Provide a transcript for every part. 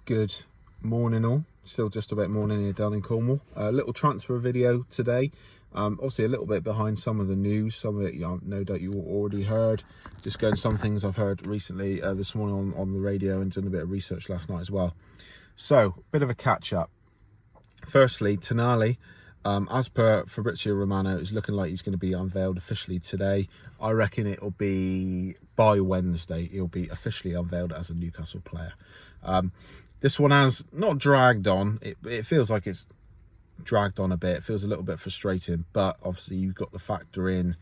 Good morning all, still just about morning here down in Cornwall. A little transfer video today, obviously a little bit behind some of the news, some of it no doubt you already heard. Just going some things I've heard recently this morning on the radio, and done a bit of research last night as well. So, bit of a catch up. Firstly, TONALI, as per Fabrizio Romano, is looking like he's going to be unveiled officially today. I reckon it'll be by Wednesday, he'll be officially unveiled as a Newcastle player. This one has not dragged on. It feels like it's dragged on a bit. It feels a little bit frustrating, but obviously you've got the factor in,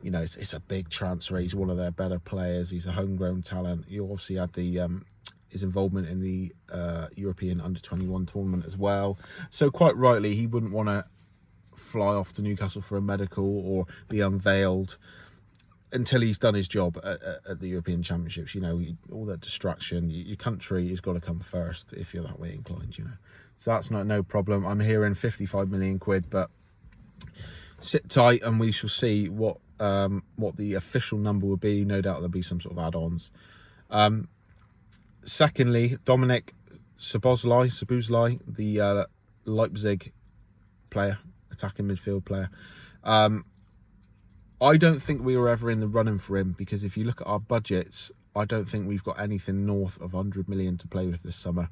you know, it's a big transfer. He's one of their better players. He's a homegrown talent. You obviously had the his involvement in the European under-21 tournament as well. So quite rightly, he wouldn't want to fly off to Newcastle for a medical or be unveiled until he's done his job at the European Championships. You know, all that distraction, your country has got to come first if you're that way inclined, you know. So that's no problem. I'm hearing 55 million quid, but sit tight and we shall see what the official number will be. No doubt there'll be some sort of add-ons. Secondly, Dominic SZOBOZLAI, the Leipzig player, attacking midfield player. I don't think we were ever in the running for him, because if you look at our budgets, I don't think we've got anything north of 100 million to play with this summer.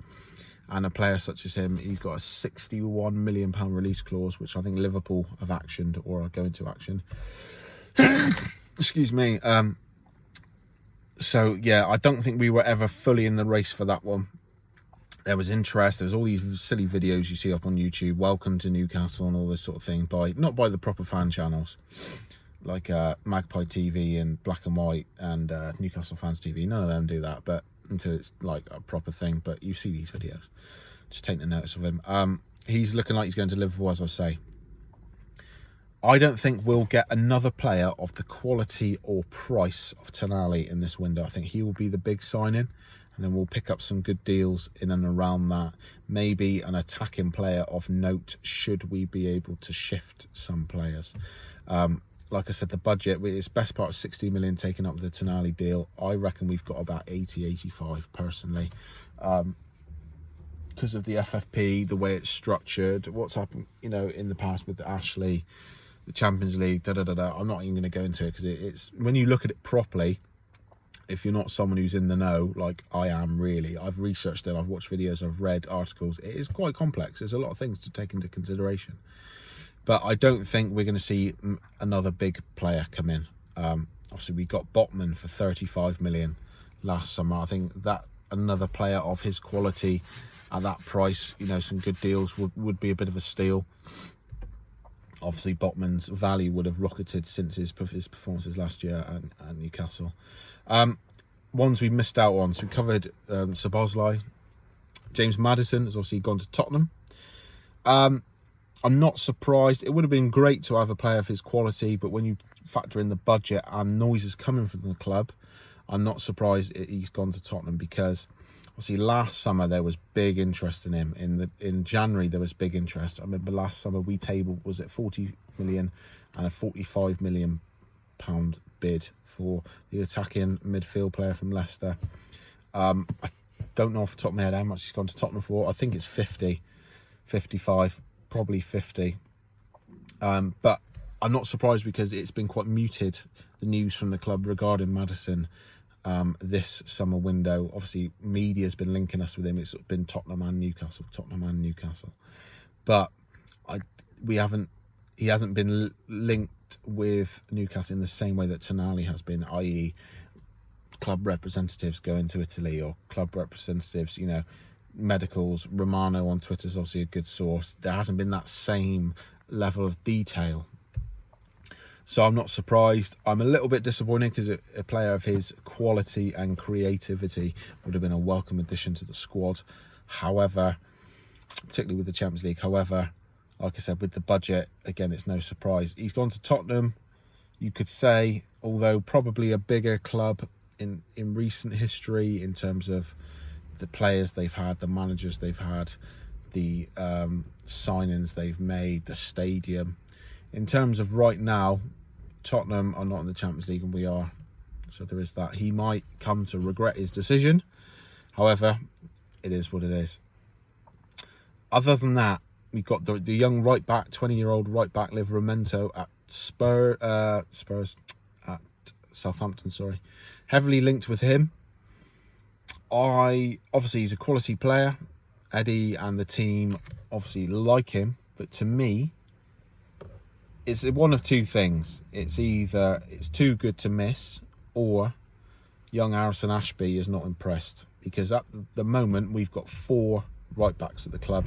And a player such as him, he's got a £61 million release clause, which I think Liverpool have actioned or are going to action. Excuse me. So yeah, I don't think we were ever fully in the race for that one. There was interest. There's all these silly videos you see up on YouTube, welcome to Newcastle and all this sort of thing, not by the proper fan channels like Magpie TV and Black and White and Newcastle Fans TV. None of them do that, but until it's like a proper thing. But you see these videos, just take the notice of him. He's looking like he's going to Liverpool, as I say. I don't think we'll get another player of the quality or price of TONALI in this window. I think he will be the big signing, and then we'll pick up some good deals in and around that. Maybe an attacking player of note, should we be able to shift some players. Like I said, the budget, it's best part of 60 million taken up with the TONALI deal. I reckon we've got about 80, 85 personally. Because of the FFP, the way it's structured, what's happened, you know, in the past with the Ashley, the Champions League, I'm not even going to go into it, because it's, when you look at it properly, if you're not someone who's in the know, like I am really, I've researched it, I've watched videos, I've read articles, it is quite complex. There's a lot of things to take into consideration. But I don't think we're going to see another big player come in. Obviously, we got Botman for 35 million last summer. I think that another player of his quality at that price, you know, some good deals would be a bit of a steal. Obviously, Botman's value would have rocketed since his performances last year at Newcastle. Ones we missed out on, so we covered SZOBOZLAI. James MADDISON has obviously gone to Tottenham. I'm not surprised. It would have been great to have a player of his quality, but when you factor in the budget and noises coming from the club, I'm not surprised he's gone to Tottenham, because obviously last summer there was big interest in him. In January there was big interest. I remember last summer we tabled, was it 40 million and a 45 million pound bid for the attacking midfield player from Leicester. I don't know off the top of my head how much he's gone to Tottenham for. I think it's 50, 55. Probably 50, but I'm not surprised, because it's been quite muted, the news from the club regarding MADDISON this summer window. Obviously media's been linking us with him. It's been Tottenham and Newcastle, but he hasn't been linked with Newcastle in the same way that TONALI has been, i.e. club representatives going to Italy, or club representatives, you know, medicals. Romano on Twitter is obviously a good source. There hasn't been that same level of detail, so I'm not surprised. I'm a little bit disappointed, because a player of his quality and creativity would have been a welcome addition to the squad. However, particularly with the Champions League, however, like I said, with the budget, again, it's no surprise he's gone to Tottenham. You could say, although probably a bigger club in recent history in terms of the players they've had, the managers they've had, the signings they've made, the stadium. In terms of right now, Tottenham are not in the Champions League and we are. So there is that. He might come to regret his decision. However, it is what it is. Other than that, we've got the young right back, 20-year-old right back, Livramento at Spurs at Southampton. Sorry, heavily linked with him. Obviously he's a quality player. Eddie and the team obviously like him, but to me, it's one of two things. It's either it's too good to miss, or young Harrison Ashby is not impressed, because at the moment we've got 4 right backs at the club.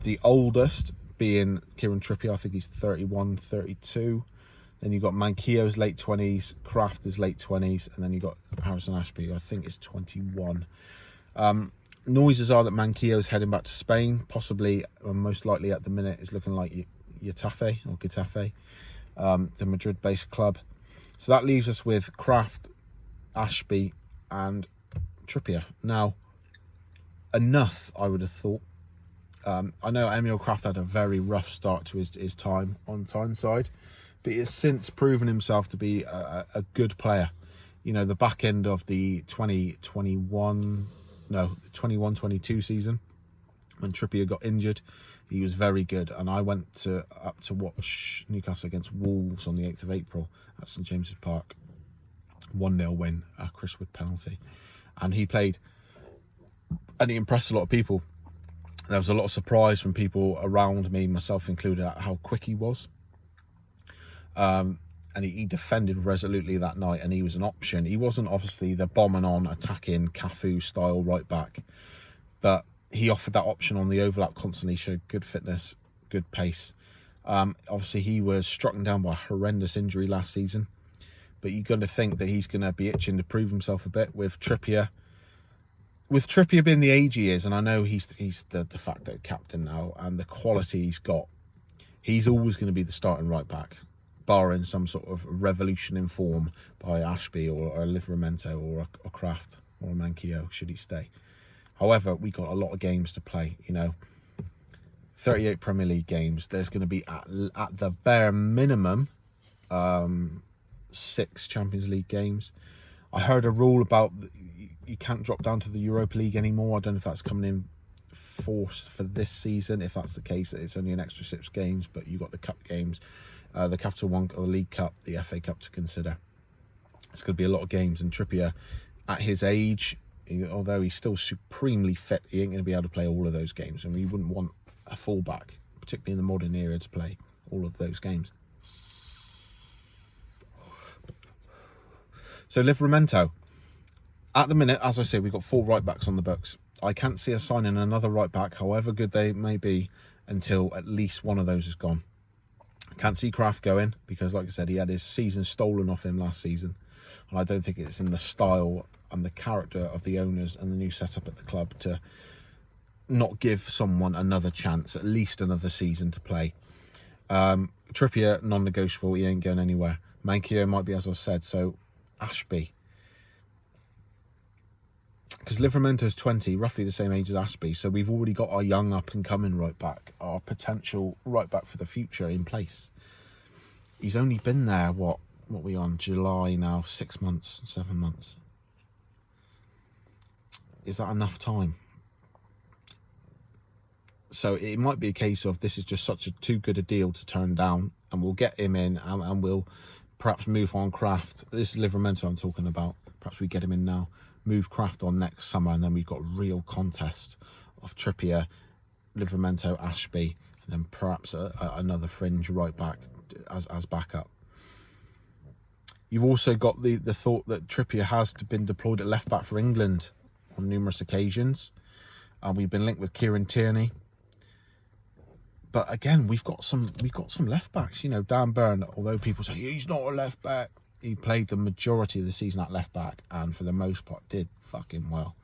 The oldest being Kieran Trippier, I think he's 31, 32. Then you've got Manquillo's late 20s, Kraft is late 20s, and then you've got Harrison Ashby, I think is 21. Noises are that Manquillo's heading back to Spain, possibly, most likely at the minute, is looking like Getafe, the Madrid-based club. So that leaves us with Kraft, Ashby, and Trippier. Now, enough, I would have thought. I know Emil Kraft had a very rough start to his time on Tyneside, but he has since proven himself to be a good player. You know, the back end of the 21-22 season, when Trippier got injured, he was very good. And I went up to watch Newcastle against Wolves on the 8th of April at St James's Park. 1-0 win, a Chris Wood penalty. And he played, and he impressed a lot of people. There was a lot of surprise from people around me, myself included, at how quick he was. And he defended resolutely that night, and he was an option. He wasn't obviously the bombing on, attacking, Cafu style right back, but he offered that option on the overlap constantly, showed good fitness, good pace. Obviously, he was struck down by a horrendous injury last season, but you're going to think that he's going to be itching to prove himself a bit with Trippier. With Trippier being the age he is, and I know he's the de facto captain now, and the quality he's got, he's always going to be the starting right back, barring some sort of revolution in form by Ashby or a Livramento or a Kraft or a Manquillo, should he stay. However, we got a lot of games to play, 38 Premier League games. There's going to be, at the bare minimum, 6 Champions League games. I heard a rule about you can't drop down to the Europa League anymore. I don't know if that's coming in force for this season. If that's the case, it's only an extra 6 games, but you've got the cup games, the Capital One or the League Cup, the FA Cup to consider. It's going to be a lot of games, and Trippier, at his age, although he's still supremely fit, he ain't going to be able to play all of those games, and we wouldn't want a fullback, particularly in the modern era, to play all of those games. So Livramento, at the minute, as I say, we've got 4 right backs on the books. I can't see us signing another right back, however good they may be, until at least one of those is gone. I can't see Kraft going, because like I said, he had his season stolen off him last season, and I don't think it's in the style and the character of the owners and the new setup at the club to not give someone another chance, at least another season to play. Trippier, non-negotiable, he ain't going anywhere. Manquillo might be, as I said, so Ashby, because Livramento's 20, roughly the same age as Ashby, so we've already got our young up-and-coming right back, our potential right back for the future in place. He's only been there, what we on, July now, 6 months, 7 months. Is that enough time? So it might be a case of this is just such a too good a deal to turn down, and we'll get him in, and we'll perhaps move on Kraft. This is Livramento I'm talking about. Perhaps we get him in now, move Kraft on next summer, and then we've got a real contest of Trippier, Livramento, Ashby, and then perhaps another fringe right back as backup. You've also got the thought that Trippier has been deployed at left back for England on numerous occasions, and we've been linked with Kieran Tierney. But again, we've got some left backs. Dan Burn, although people say he's not a left back, he played the majority of the season at left back, and for the most part did fucking well.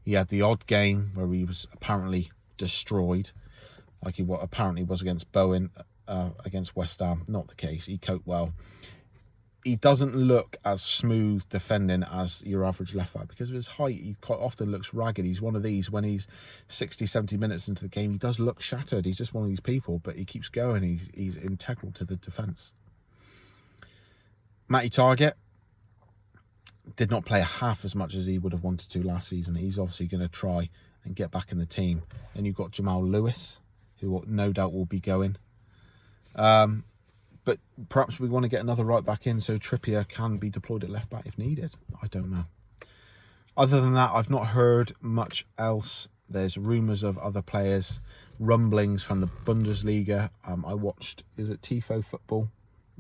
He had the odd game where he was apparently destroyed, like he apparently was against Bowen, against West Ham. Not the case. He coped well. He doesn't look as smooth defending as your average left back because of his height. He quite often looks ragged. He's one of these, when he's 60, 70 minutes into the game, he does look shattered. He's just one of these people, but he keeps going. He's integral to the defence. Matty Targett, did not play half as much as he would have wanted to last season. He's obviously going to try and get back in the team. Then you've got Jamal Lewis, who no doubt will be going. But perhaps we want to get another right back in so Trippier can be deployed at left back if needed. I don't know. Other than that, I've not heard much else. There's rumours of other players, rumblings from the Bundesliga. I watched, is it Tifo Football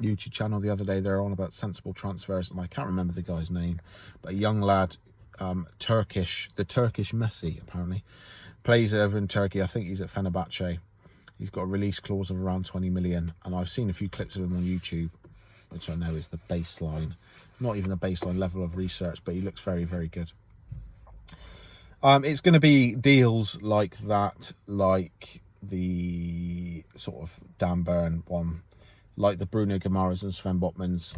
YouTube channel the other day? They're on about sensible transfers, and I can't remember the guy's name, but a young lad, the Turkish Messi apparently, plays over in Turkey. I think he's at Fenerbahce. He's got a release clause of around 20 million, and I've seen a few clips of him on YouTube, which I know is the baseline, not even the baseline level of research, but he looks very, very good. It's going to be deals like that, like the sort of Dan Burn one, like the Bruno Guimaraes and Sven Botmans.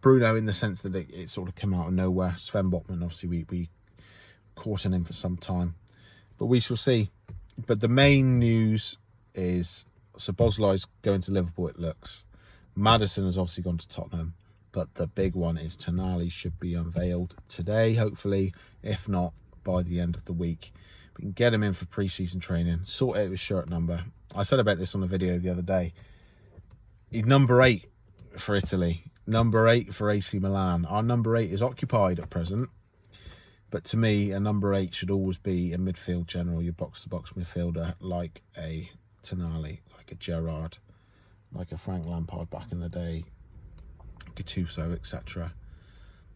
Bruno in the sense that it sort of came out of nowhere. Sven Botman, obviously, we caught him for some time, but we shall see. But the main news is SZOBOSZLAI is going to Liverpool, it looks. MADDISON has obviously gone to Tottenham, but the big one is TONALI should be unveiled today, hopefully, if not by the end of the week. We can get him in for pre-season training, sort out his shirt number. I said about this on a video the other day. He's number 8 for Italy, number 8 for AC Milan. Our number 8 is occupied at present, but to me, a number 8 should always be a midfield general, your box-to-box midfielder, like a TONALI, like a Gerrard, like a Frank Lampard back in the day, Gattuso, etc.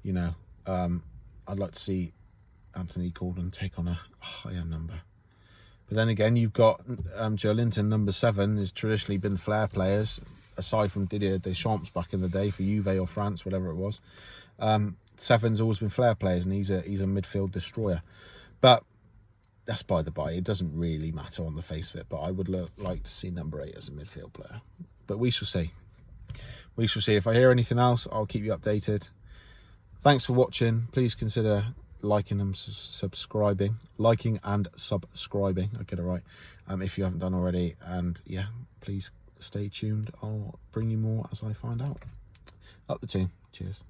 You know, I'd like to see Anthony Gordon take on a higher number. But then again, you've got Joe Linton, number 7, has traditionally been flair players, aside from Didier Deschamps back in the day for Juve or France, whatever it was. 7's always been flair players, and he's a midfield destroyer. But that's by the by. It doesn't really matter on the face of it, but I would like to see number 8 as a midfield player. But we shall see. We shall see. If I hear anything else, I'll keep you updated. Thanks for watching. Please consider liking and subscribing. Liking and subscribing. I get it right. If you haven't done already. And yeah, please stay tuned. I'll bring you more as I find out. Up the team. Cheers.